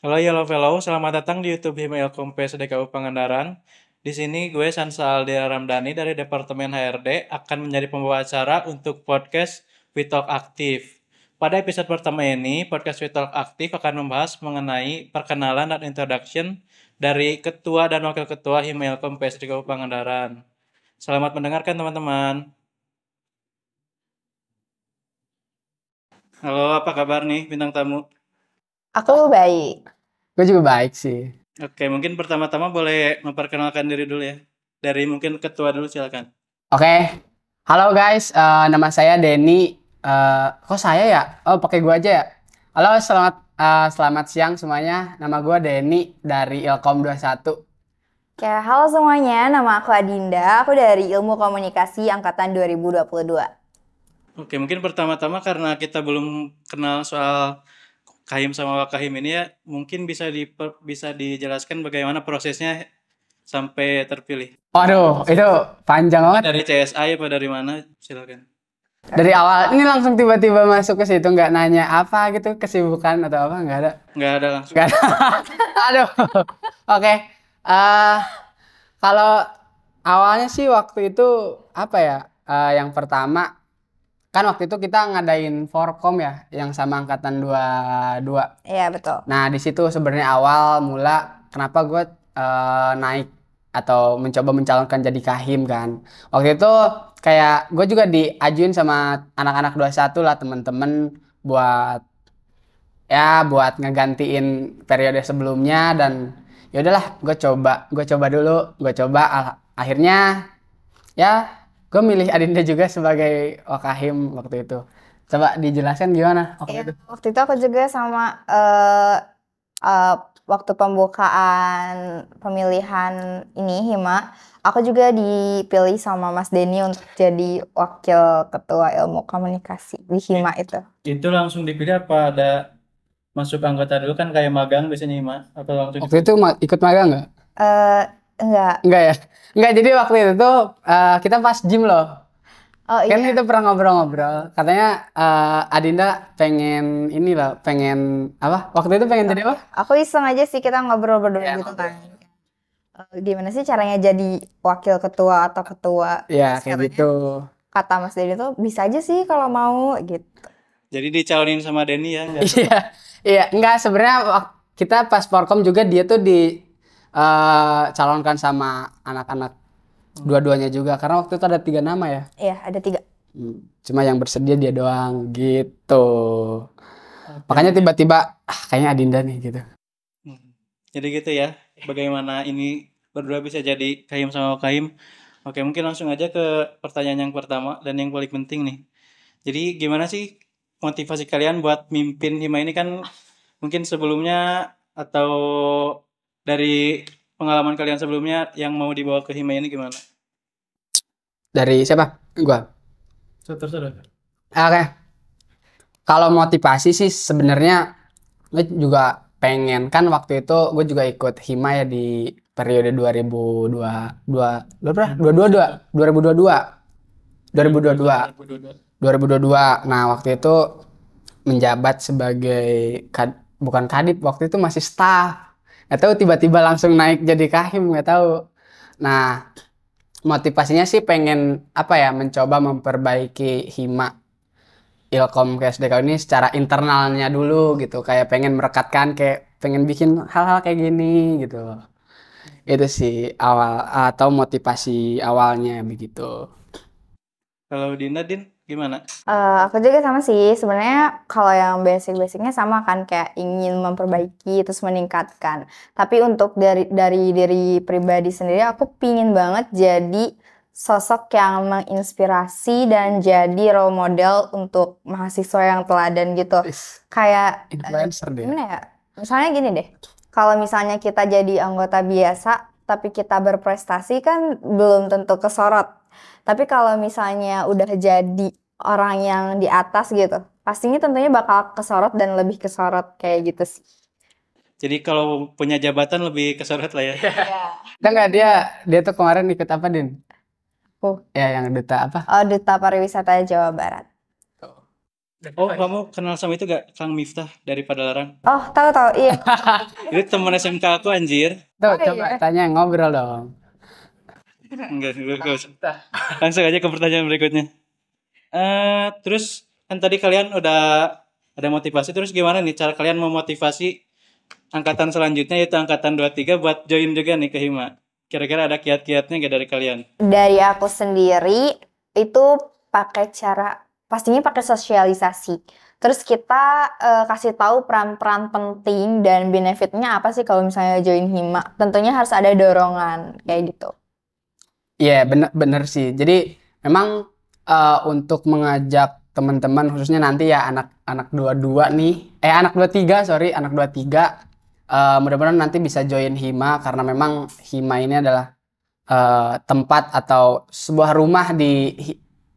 Halo Yellow Fellow, selamat datang di YouTube Himail Kompe SDKU Pangandaran. Di sini gue Sansa Aldea Ramdhani dari Departemen HRD akan menjadi pembawa acara untuk podcast We Talk Aktif. Pada episode pertama ini, podcast We Talk Aktif akan membahas mengenai perkenalan dan introduction dari Ketua dan Wakil Ketua Himail Kompe SDKU Pangandaran. Selamat mendengarkan teman-teman. Halo, apa kabar nih bintang tamu? Aku baik. Gue juga baik sih. Oke, mungkin pertama-tama boleh memperkenalkan diri dulu ya. Dari mungkin ketua dulu silakan. Oke, halo guys, nama saya Denny. Kok saya ya? Oh, pakai gue aja ya. Halo, selamat siang semuanya. Nama gue Denny dari Ilkom 21. Ya, halo semuanya, nama aku Adinda. Aku dari Ilmu Komunikasi angkatan 2022. Oke, mungkin pertama-tama karena kita belum kenal soal Kahim sama Wakahim ini ya, mungkin bisa dijelaskan bagaimana prosesnya sampai terpilih. Waduh, itu panjang banget. Dari CSI apa dari mana? Silakan. Dari awal ini langsung tiba-tiba masuk ke situ, nggak nanya apa gitu, kesibukan atau apa, nggak ada. Nggak ada langsung. Nggak ada. Aduh. Oke. eh Kalau awalnya sih waktu itu apa ya? Yang pertama kan waktu itu kita ngadain Forkom ya, yang sama angkatan 22. Iya, betul. Nah, di situ sebenarnya awal mula kenapa gue naik atau mencoba mencalonkan jadi Kahim kan. Waktu itu kayak gue juga diajuin sama anak-anak 21 lah, temen-temen buat buat ngegantiin periode sebelumnya. Dan ya udahlah, gue coba dulu, akhirnya ya gue milih Adinda juga sebagai Wakahim waktu itu. Coba dijelaskan gimana waktu Iya, itu? waktu itu aku juga sama waktu pembukaan pemilihan ini Hima, aku juga dipilih sama Mas Denny untuk jadi wakil ketua ilmu komunikasi di Hima itu. Itu langsung dipilih apa ada masuk anggota dulu kan kayak magang biasanya Ima? Apa langsung Waktu itu ikut magang nggak? Enggak. Enggak ya? Enggak, jadi waktu itu tuh kita pas gym loh. Oh Kan iya. kita pernah ngobrol-ngobrol. Katanya Adinda pengen ini loh, pengen apa? Waktu itu pengen jadi apa? Aku iseng aja sih, kita ngobrol berdua Ya, gitu kan. Gimana sih caranya jadi wakil ketua atau ketua? Ya, Terus kayak katanya, gitu. kata Mas Denny tuh bisa aja sih kalau mau gitu. Jadi dicalonin sama Denny ya? Nggak? Iya. Iya, enggak sebenarnya kita pas Forkom juga dia tuh calonkan sama anak-anak dua-duanya juga, karena waktu itu ada 3 nama ya. Iya, ada 3. Cuma yang bersedia dia doang gitu. Makanya tiba-tiba kayaknya Adinda nih gitu. Jadi gitu ya, bagaimana ini berdua bisa jadi Kahim sama Kahim. Oke, mungkin langsung aja ke pertanyaan yang pertama dan yang paling penting nih. Jadi gimana sih motivasi kalian buat mimpin Hima ini kan mungkin sebelumnya atau dari pengalaman kalian sebelumnya yang mau dibawa ke Hima ini gimana? Dari siapa? Gua. Terus. Oke. Kalau motivasi sih sebenarnya gue juga pengen, kan waktu itu gue juga ikut Hima ya di periode 2022 2022. Nah, waktu itu menjabat sebagai bukan kadip, waktu itu masih staff. Nggak tahu tiba-tiba langsung naik jadi Kahim, nggak tahu. Nah, motivasinya sih pengen apa ya, mencoba memperbaiki Hima Ilkom KSDK ini secara internalnya dulu gitu, kayak pengen merekatkan, kayak pengen bikin hal-hal kayak gini gitu. Itu sih awal atau motivasi awalnya begitu. Kalau Dinda, gimana? Aku juga sama sih. Sebenarnya kalau yang basic-basicnya sama kan, kayak ingin memperbaiki terus meningkatkan. Tapi untuk dari diri pribadi sendiri, aku pingin banget jadi sosok yang menginspirasi dan jadi role model untuk mahasiswa yang teladan gitu. Kayak Influencer deh. gimana ya? Misalnya gini deh. Kalau misalnya kita jadi anggota biasa tapi kita berprestasi kan belum tentu kesorot. Tapi kalau misalnya udah jadi orang yang di atas gitu, pastinya tentunya bakal kesorot dan lebih kesorot kayak gitu sih. Jadi kalau punya jabatan lebih kesorot lah ya. Udah nggak, dia tuh kemarin ikut apa, Din? Oh. Ya, yang duta apa? Duta Pariwisata Jawa Barat. Oh, kamu kenal sama itu gak? Kang Miftah dari Padalarang. Oh, tahu iya. Itu temen SMK aku anjir. Tuh, Oh coba iya. tanya ngobrol dong. Enggak, gak usah. Langsung aja ke pertanyaan berikutnya. Terus kan tadi kalian udah ada motivasi, terus gimana nih cara kalian memotivasi angkatan selanjutnya yaitu angkatan 23 buat join juga nih ke Hima? Kira-kira ada kiat-kiatnya gak dari kalian? Dari aku sendiri itu pastinya pakai sosialisasi. Terus kita kasih tahu peran-peran penting dan benefitnya apa sih kalau misalnya join Hima. Tentunya harus ada dorongan kayak gitu. Iya, bener sih. Jadi memang untuk mengajak teman-teman khususnya nanti ya anak 22 nih, anak 23 sorry, anak 23 mudah-mudahan nanti bisa join Hima karena memang Hima ini adalah tempat atau sebuah rumah di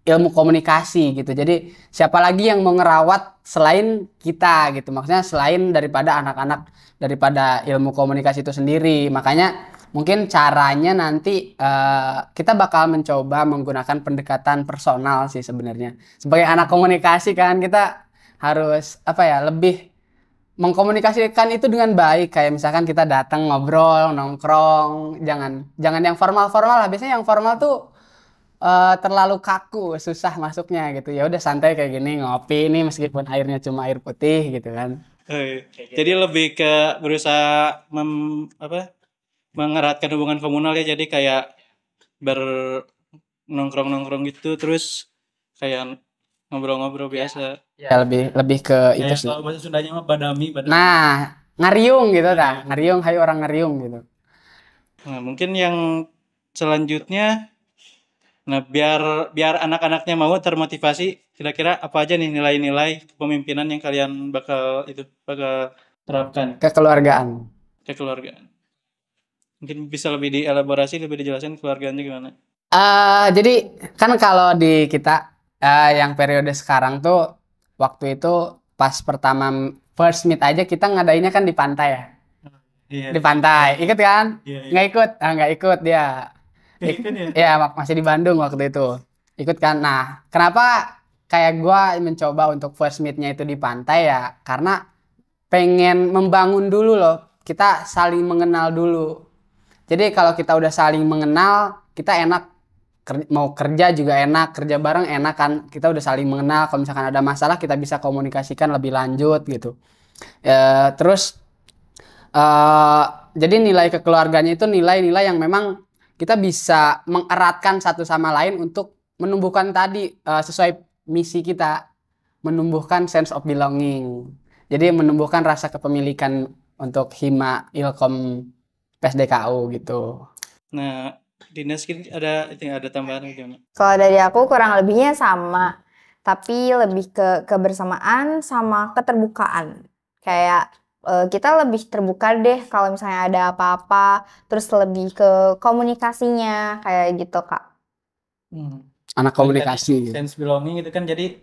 ilmu komunikasi gitu. Jadi siapa lagi yang mau ngerawat selain kita gitu. Maksudnya selain daripada anak-anak daripada ilmu komunikasi itu sendiri. Makanya mungkin caranya nanti kita bakal mencoba menggunakan pendekatan personal sih sebenarnya. Sebagai anak komunikasi kan kita harus apa ya lebih mengkomunikasikan itu dengan baik. Kayak misalkan kita datang ngobrol nongkrong, jangan yang formal-formal lah. Biasanya yang formal tuh terlalu kaku, susah masuknya gitu. Ya udah santai kayak gini ngopi ini meskipun airnya cuma air putih gitu kan. Jadi lebih ke berusaha mengeratkan hubungan komunal ya, jadi kayak nongkrong-nongkrong gitu, terus kayak ngobrol-ngobrol biasa. Ya lebih ke itu Kayak sih. kalau bahasa Sundanya mah badami. Nah, ngariung gitu dah. Ngariung, hayu orang ngariung gitu. Nah, mungkin yang selanjutnya, nah biar anak-anaknya mau termotivasi, kira-kira apa aja nih nilai-nilai kepemimpinan yang kalian bakal terapkan Kekeluargaan. ke keluarga? Mungkin bisa lebih dielaborasi, lebih dijelasin keluarganya gimana? Jadi kan kalau di kita yang periode sekarang tuh waktu itu pas pertama first meet aja kita ngadainnya kan di pantai ya. Iya. Di pantai, ikut kan? Iya, iya. Nggak ikut, nggak ikut dia. Ikut ya? Ya masih di Bandung waktu itu. Ikut kan? Nah, kenapa kayak gua mencoba untuk first meet-nya itu di pantai ya? Karena pengen membangun dulu loh. Kita saling mengenal dulu. Jadi kalau kita udah saling mengenal, kita enak mau kerja juga enak, kerja bareng enak kan. Kita udah saling mengenal. Kalau misalkan ada masalah kita bisa komunikasikan lebih lanjut gitu. Terus eh jadi nilai kekeluarganya itu nilai-nilai yang memang kita bisa mengeratkan satu sama lain untuk menumbuhkan tadi sesuai misi kita, menumbuhkan sense of belonging. Jadi menumbuhkan rasa kepemilikan untuk Hima Ilkom PSDKU gitu. Nah, Dinas ini ada tambahan gimana? Kalau dari aku kurang lebihnya sama, tapi lebih ke kebersamaan sama keterbukaan. Kayak kita lebih terbuka deh kalau misalnya ada apa-apa, terus lebih ke komunikasinya kayak gitu, Kak. Anak komunikasi. Sense belonging itu kan jadi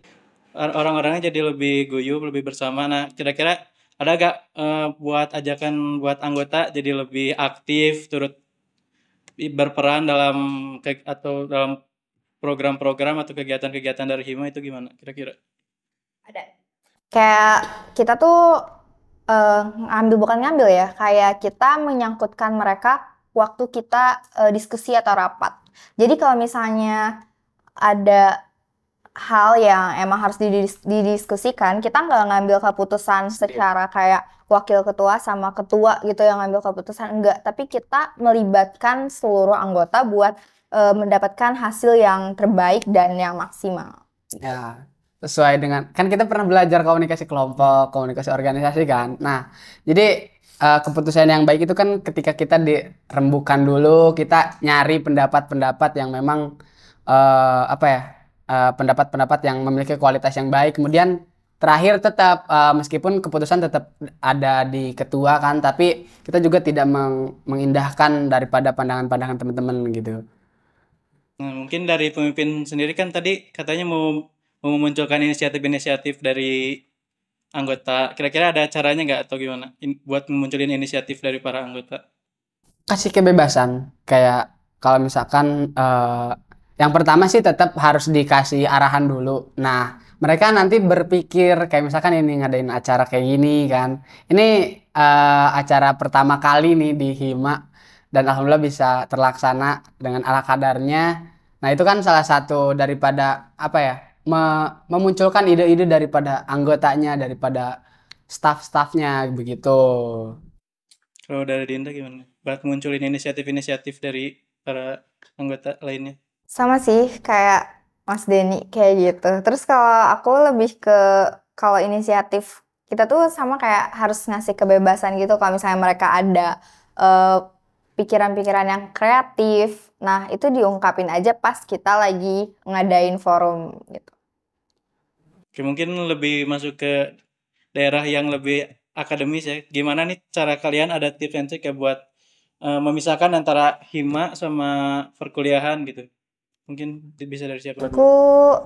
orang-orangnya jadi lebih guyup, lebih bersama. Nah, kira-kira ada gak buat ajakan buat anggota jadi lebih aktif, turut berperan atau dalam program-program atau kegiatan-kegiatan dari Hima itu gimana kira-kira? Ada. Kayak kita tuh bukan ngambil ya, kayak kita menyangkutkan mereka waktu kita diskusi atau rapat. Jadi kalau misalnya ada hal yang emang harus didiskusikan, kita nggak ngambil keputusan secara kayak wakil ketua sama ketua gitu yang ngambil keputusan, enggak. Tapi kita melibatkan seluruh anggota buat mendapatkan hasil yang terbaik dan yang maksimal. Ya, sesuai dengan kan kita pernah belajar komunikasi kelompok, komunikasi organisasi kan. Nah, jadi keputusan yang baik itu kan ketika kita dirembukan dulu, kita nyari pendapat-pendapat yang memang pendapat-pendapat yang memiliki kualitas yang baik. Kemudian terakhir tetap meskipun keputusan tetap ada di ketua kan, tapi kita juga tidak mengindahkan daripada pandangan-pandangan teman-teman gitu. Nah, mungkin dari pemimpin sendiri kan tadi katanya mau memunculkan inisiatif-inisiatif dari anggota. Kira-kira ada caranya nggak atau gimana buat memunculin inisiatif dari para anggota? Kasih kebebasan kayak kalau misalkan Yang pertama sih tetap harus dikasih arahan dulu. Nah, mereka nanti berpikir kayak misalkan ini ngadain acara kayak gini kan. Ini acara pertama kali nih di Hima dan alhamdulillah bisa terlaksana dengan ala kadarnya. Nah, itu kan salah satu daripada apa ya? Memunculkan ide-ide daripada anggotanya, daripada staff-staffnya begitu. Kalau dari Dinda gimana? Buat munculin inisiatif-inisiatif dari para anggota lainnya. Sama sih kayak Mas Denny kayak gitu. Terus kalau aku lebih ke kalau inisiatif kita tuh sama kayak harus ngasih kebebasan gitu kalau misalnya mereka ada eh, pikiran-pikiran yang kreatif. Nah, itu diungkapin aja pas kita lagi ngadain forum gitu. Oke, mungkin lebih masuk ke daerah yang lebih akademis ya. Gimana nih cara kalian ada tips and trick ya buat memisahkan antara hima sama perkuliahan gitu? Mungkin bisa dari siapa dulu?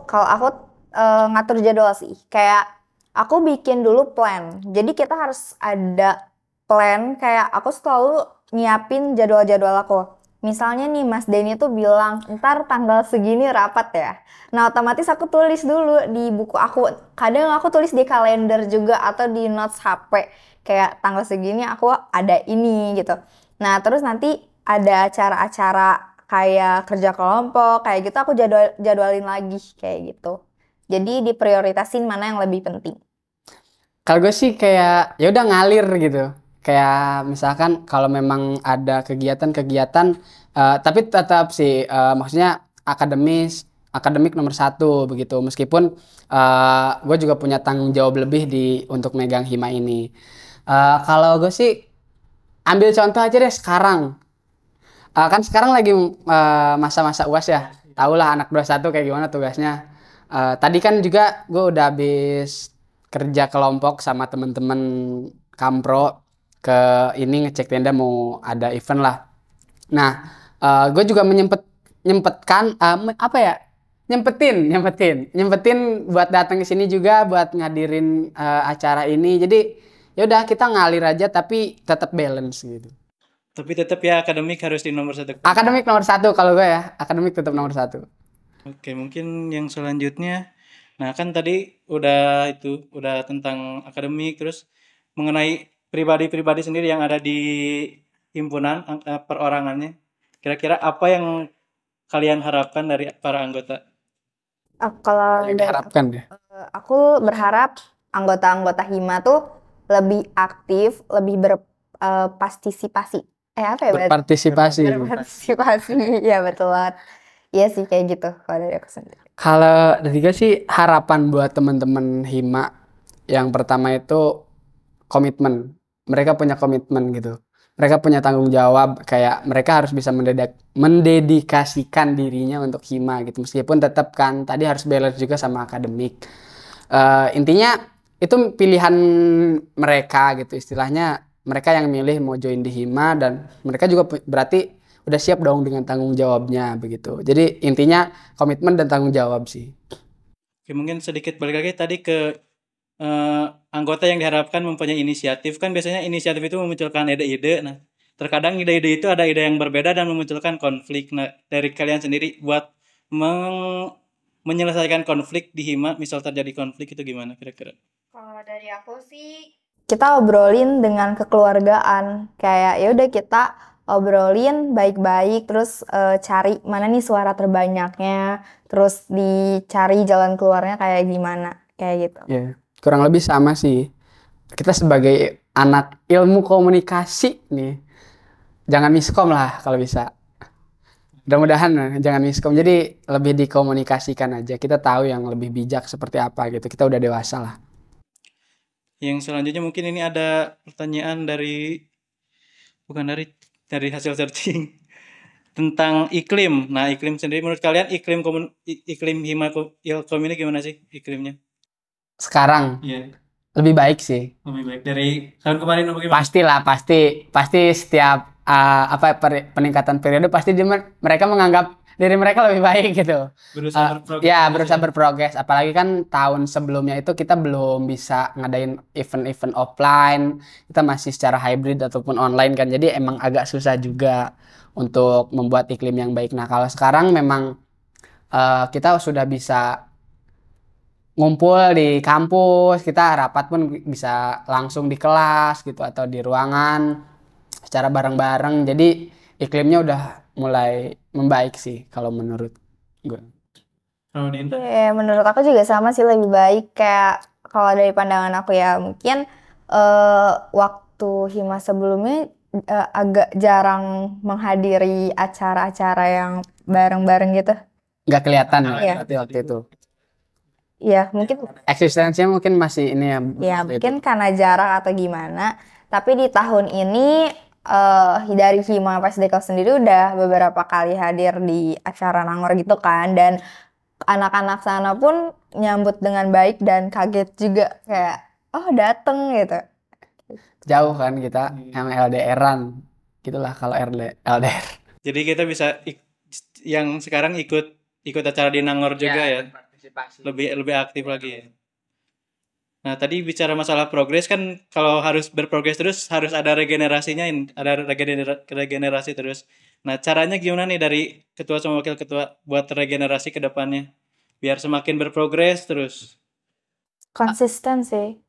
Kalau aku ngatur jadwal sih. Kayak aku bikin dulu plan. Jadi kita harus ada plan. Kayak aku selalu nyiapin jadwal-jadwal aku. Misalnya nih Mas Denny tuh bilang ntar tanggal segini rapat ya. Nah otomatis aku tulis dulu di buku aku. Kadang aku tulis di kalender juga atau di notes HP. Kayak tanggal segini aku ada ini gitu. Nah terus nanti ada acara-acara kayak kerja kelompok kayak gitu aku jadwalin lagi kayak gitu. Jadi diprioritasin mana yang lebih penting. Kalau gue sih kayak ya udah ngalir gitu. Kayak misalkan kalau memang ada kegiatan-kegiatan, tapi tetap sih maksudnya akademik nomor satu begitu. Meskipun gue juga punya tanggung jawab lebih untuk megang hima ini. Kalau gue sih ambil contoh aja deh sekarang. Kan sekarang lagi masa-masa UAS ya. Tahulah anak 21 kayak gimana tugasnya. Tadi kan juga gue udah habis kerja kelompok sama temen-temen kampro ke ini ngecek tenda mau ada event lah. Nah, gue juga nyempetkan apa ya? Nyempetin buat datang ke sini juga buat ngadirin acara ini. Jadi ya udah kita ngalir aja tapi tetap balance gitu. Tapi tetap ya akademik harus di nomor satu. Akademik nomor satu kalau gue ya, akademik tetap nomor satu. Oke, mungkin yang selanjutnya. Nah, kan tadi udah tentang akademik, terus mengenai pribadi-pribadi sendiri yang ada di himpunan perorangannya. Kira-kira apa yang kalian harapkan dari para anggota? Kalau Yang dari diharapkan ya. aku berharap anggota-anggota hima tuh lebih aktif, lebih berpartisipasi. Apa ya Berpartisipasi. berpartisipasi, ya betul banget. Iya sih kayak gitu kalau dari aku sendiri. Kalau dari gue sih harapan buat teman-teman hima yang pertama itu komitmen. Mereka punya komitmen gitu. Mereka punya tanggung jawab kayak mereka harus bisa mendedikasikan dirinya untuk hima gitu. Meskipun tetap kan tadi harus balance juga sama akademik. Intinya itu pilihan mereka gitu istilahnya. Mereka yang milih mau join di hima dan mereka juga berarti udah siap dong dengan tanggung jawabnya begitu. Jadi intinya komitmen dan tanggung jawab sih. Oke, mungkin sedikit balik lagi tadi ke anggota yang diharapkan mempunyai inisiatif. Kan biasanya inisiatif itu memunculkan ide-ide. Nah, terkadang ide-ide itu ada ide yang berbeda dan memunculkan konflik. Nah, dari kalian sendiri buat menyelesaikan konflik di hima, misal terjadi konflik itu gimana kira-kira? Kalau dari aku sih kita obrolin dengan kekeluargaan. Kayak ya udah kita obrolin baik-baik terus cari mana nih suara terbanyaknya, terus dicari jalan keluarnya kayak gimana, kayak gitu. Ya, kurang lebih sama sih. Kita sebagai anak ilmu komunikasi nih, jangan miskom lah kalau bisa. Mudah-mudahan jangan miskom. Jadi lebih dikomunikasikan aja. Kita tahu yang lebih bijak seperti apa gitu. Kita udah dewasa lah. Yang selanjutnya mungkin ini ada pertanyaan bukan dari hasil searching tentang iklim. Nah, iklim sendiri menurut kalian iklim hima ilkom ini gimana sih iklimnya? Sekarang Iya, lebih baik sih. lebih baik dari tahun kemarin apa gimana? Pastilah, pasti setiap peningkatan periode pasti mereka menganggap diri mereka lebih baik gitu. Berusaha berprogres. Ya, berusaha berprogres. Apalagi kan tahun sebelumnya itu kita belum bisa ngadain event-event offline. Kita masih secara hybrid ataupun online kan. Jadi emang agak susah juga untuk membuat iklim yang baik. Nah, kalau sekarang memang kita sudah bisa ngumpul di kampus, kita rapat pun bisa langsung di kelas gitu atau di ruangan secara bareng-bareng. Jadi iklimnya udah mulai membaik sih kalau menurut gue. Oh, Dinda. Ya, menurut aku juga sama sih, lebih baik. Kayak kalau dari pandangan aku ya, mungkin waktu Hima sebelumnya agak jarang menghadiri acara-acara yang bareng-bareng gitu. Nggak kelihatan ya Iya. berarti waktu itu. Ya, mungkin Eksistensinya mungkin masih ini ya. ya waktu itu. mungkin karena jarak atau gimana. Tapi di tahun ini dari Hima PSDK sendiri udah beberapa kali hadir di acara Nangor gitu kan, dan anak-anak sana pun nyambut dengan baik dan kaget juga, kayak oh dateng gitu. Jauh kan kita yang LDR-an. Gitulah kalau LDR. Jadi kita bisa yang sekarang ikut acara di Nangor juga ya. Lebih aktif lagi ya. Nah, tadi bicara masalah progres kan, kalau harus berprogres terus harus ada regenerasinya, ada regenerasi terus. Nah, caranya gimana nih dari ketua sama wakil ketua buat regenerasi ke depannya biar semakin berprogres terus? Konsisten sih.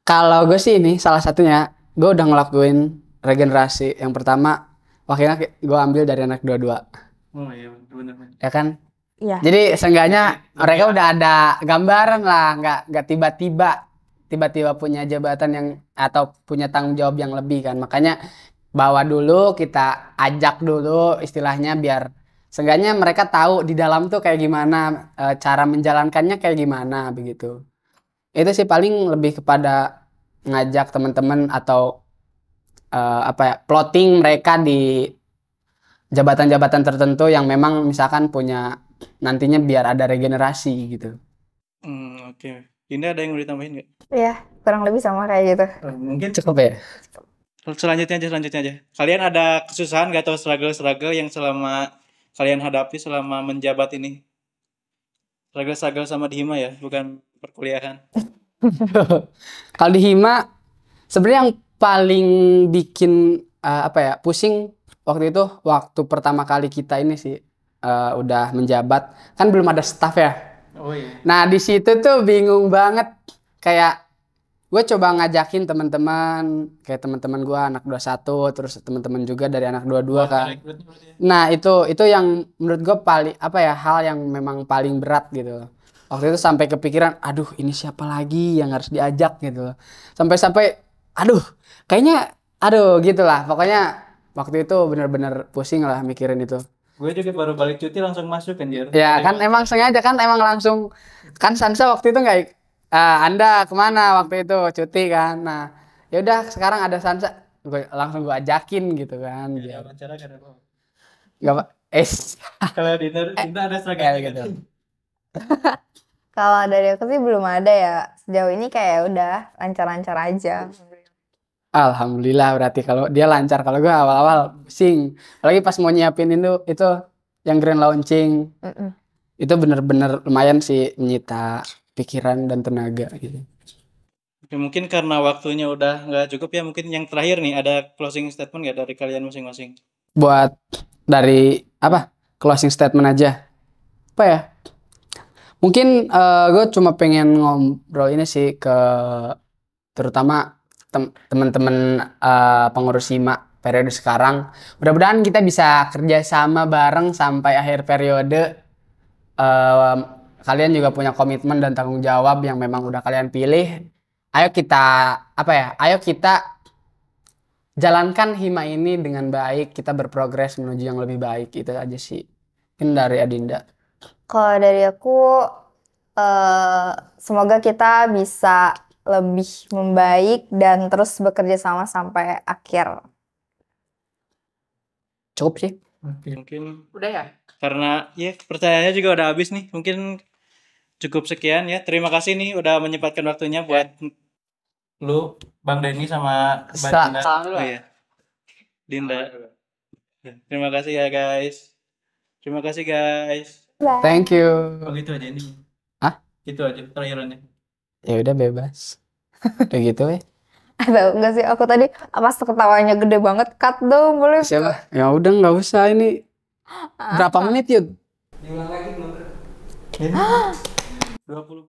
Kalau gue sih ini salah satunya, gue udah ngelakuin regenerasi. Yang pertama, wakilnya gue ambil dari anak 22. Oh iya, benar. Ya kan? Iya. Jadi seenggaknya mereka udah ada gambaran lah, nggak tiba-tiba punya jabatan yang atau punya tanggung jawab yang lebih kan. Makanya bawa dulu, kita ajak dulu istilahnya biar seenggaknya mereka tahu di dalam tuh kayak gimana, cara menjalankannya kayak gimana begitu. Itu sih paling lebih kepada ngajak teman-teman atau plotting mereka di jabatan-jabatan tertentu yang memang misalkan punya nantinya biar ada regenerasi gitu. Oke. Dinda ada yang mau ditambahin nggak? Iya, kurang lebih sama kayak gitu. Mungkin Cukup ya? selanjutnya aja. Kalian ada kesusahan nggak atau struggle yang selama kalian hadapi selama menjabat ini? Struggle sama di Hima ya, bukan perkuliahan. Kalau di Hima sebenarnya yang paling bikin pusing waktu pertama kali kita ini sih udah menjabat kan belum ada staff ya. Oh iya. Nah di situ tuh bingung banget, kayak gue coba ngajakin teman-teman kayak teman-teman gue anak 21 terus teman-teman juga dari anak 22 kan. Nah itu yang menurut gue paling hal yang memang paling berat gitu. Waktu itu sampai kepikiran, aduh ini siapa lagi yang harus diajak gitu. Sampai kayaknya gitulah. Pokoknya waktu itu benar-benar pusing lah mikirin itu. Gue juga baru balik cuti langsung masuk kan, Jer. Ya kan emang sengaja kan, emang langsung kan Sansa waktu itu nggak Anda kemana waktu itu cuti kan. Nah ya udah sekarang ada Sansa, langsung gue ajakin gitu kan. Ya, wawancara gak ada apa. Nggak Kalau Dinda ada struggle gitu. Kalau dari aku sih belum ada ya. Sejauh ini kayak udah lancar-lancar aja. Alhamdulillah berarti kalau dia lancar. Kalau gue awal-awal pusing. Apalagi pas mau nyiapin itu yang grand launching. Itu bener-bener lumayan sih menyita pikiran dan tenaga gitu. Ya, mungkin karena waktunya udah nggak cukup ya, mungkin yang terakhir nih ada closing statement nggak dari kalian masing-masing? Buat dari closing statement aja. Apa ya? Mungkin gue cuma pengen ngobrol ini sih ke terutama teman-teman pengurus Hima periode sekarang. Mudah-mudahan kita bisa kerjasama bareng sampai akhir periode. Kalian juga punya komitmen dan tanggung jawab yang memang udah kalian pilih. Ayo kita jalankan Hima ini dengan baik. Kita berprogres menuju yang lebih baik. Itu aja sih. Mungkin dari Adinda. Kalau dari aku, semoga kita bisa lebih membaik dan terus bekerja sama sampai akhir. Cukup sih. Mungkin Udah ya? karena ya pertanyaannya juga udah habis nih. Mungkin cukup sekian ya. Terima kasih nih udah menyempatkan waktunya buat lu, Bang Denny sama Mbak Dinda. Salam dulu. Oh iya. Dinda. Terima kasih ya guys. Terima kasih guys. Bye. Thank you. Oh gitu aja ini. Hah? Gitu aja terakhirannya. Ya udah bebas. Udah gitu ya. Atau enggak sih, aku tadi pas ketawanya gede banget, cut dong boleh? Siapa? Ya udah nggak usah ini. Berapa menit Yud? Diulang lagi belum? Ini 20